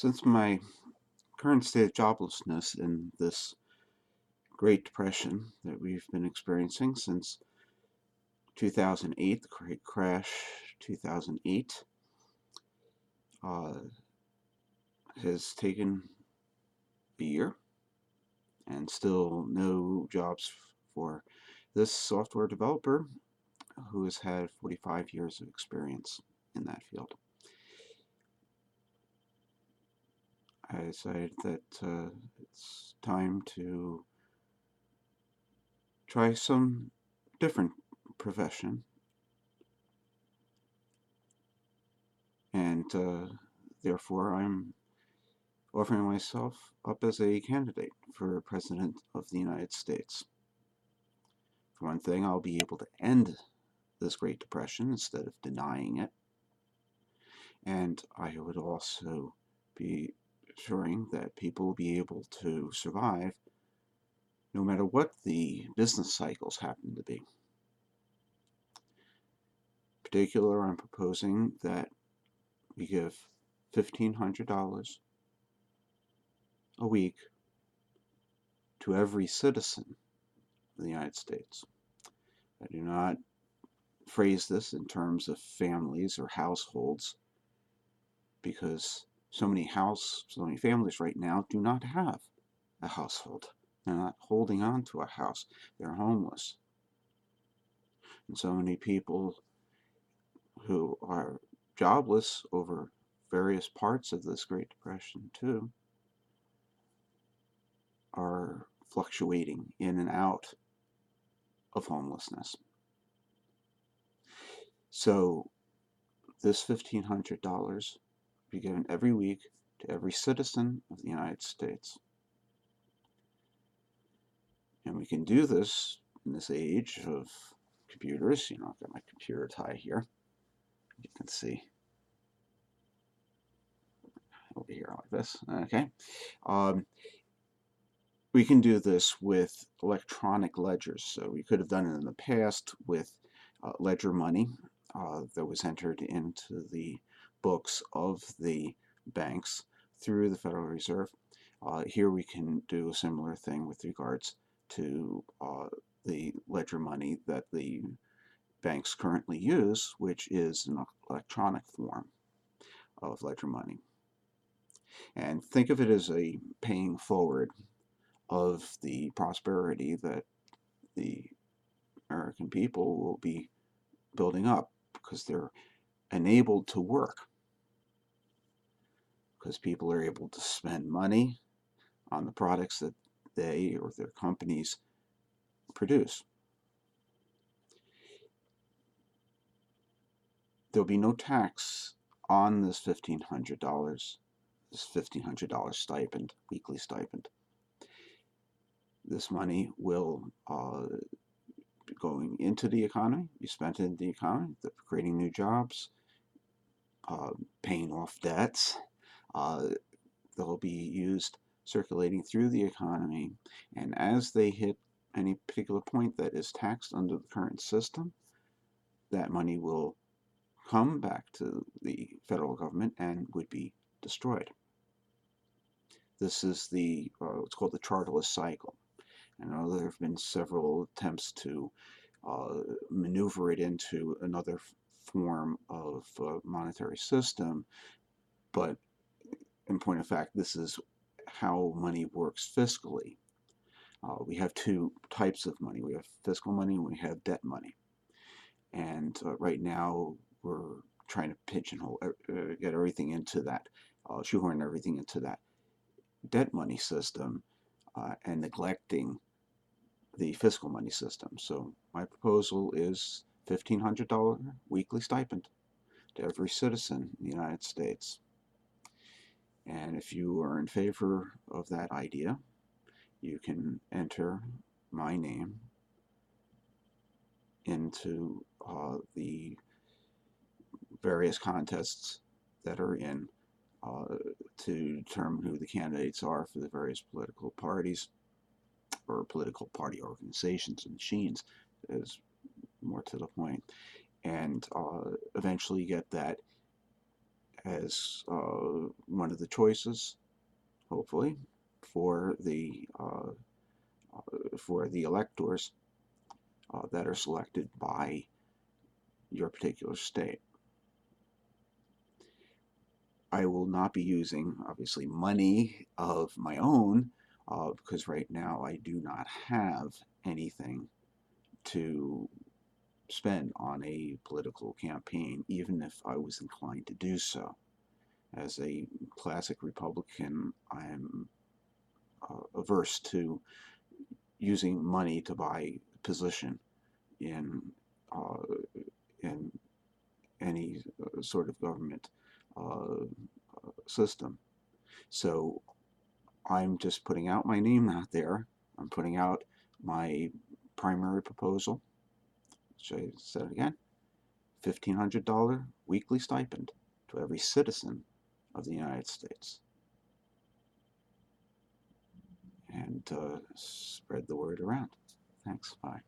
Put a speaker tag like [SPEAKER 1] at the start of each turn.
[SPEAKER 1] Since my current state of joblessness in this Great Depression that we've been experiencing since 2008, the Great Crash 2008, uh, has taken a year and still no jobs for this software developer who has had 45 years of experience in that field. I decided that it's time to try some different profession, and therefore I'm offering myself up as a candidate for President of the United States. For one thing, I'll be able to end this Great Depression instead of denying it, and I would also be ensuring that people will be able to survive no matter what the business cycles happen to be. In particular, I'm proposing that we give $1,500 a week to every citizen of the United States. I do not phrase this in terms of families or households because so many families right now do not have a household. They're not holding on to a house. They're homeless. And so many people who are jobless over various parts of this Great Depression too are fluctuating in and out of homelessness. So this $1,500 be given every week to every citizen of the United States. And we can do this in this age of computers. I've got my computer tie here. You can see over here like this. Okay. We can do this with electronic ledgers. So we could have done it in the past with ledger money that was entered into the books of the banks through the Federal Reserve. Here we can do a similar thing with regards to the ledger money that the banks currently use, which is an electronic form of ledger money. And think of it as a paying forward of the prosperity that the American people will be building up because they're enabled to work, because people are able to spend money on the products that they or their companies produce. There'll be no tax on this $1,500, stipend, weekly stipend. This money will be going into the economy, be spent in the economy, creating new jobs, paying off debts. They'll be used circulating through the economy, and as they hit any particular point that is taxed under the current system, that money will come back to the federal government and would be destroyed. This is the what's called the charterless cycle. I know there have been several attempts to maneuver it into another form of monetary system, but in point of fact, this is how money works fiscally. We have two types of money. We have fiscal money and we have debt money. And right now we're trying to pigeonhole, get everything into that, shoehorn everything into that debt money system and neglecting the fiscal money system. So my proposal is $1,500 weekly stipend to every citizen in the United States. And if you are in favor of that idea, you can enter my name into the various contests that are in to determine who the candidates are for the various political parties or political party organizations and machines, is more to the point, and eventually get that as one of the choices, hopefully, for the electors that are selected by your particular state. I will not be using, obviously, money of my own because right now I do not have anything to spend on a political campaign, even if I was inclined to do so. As a classic Republican, I'm averse to using money to buy position in uh, in any sort of government uh, system. So I'm just putting out my name out there. I'm putting out my primary proposal, which I said again, $1,500 weekly stipend to every citizen of the United States. And spread the word around. Thanks. Bye.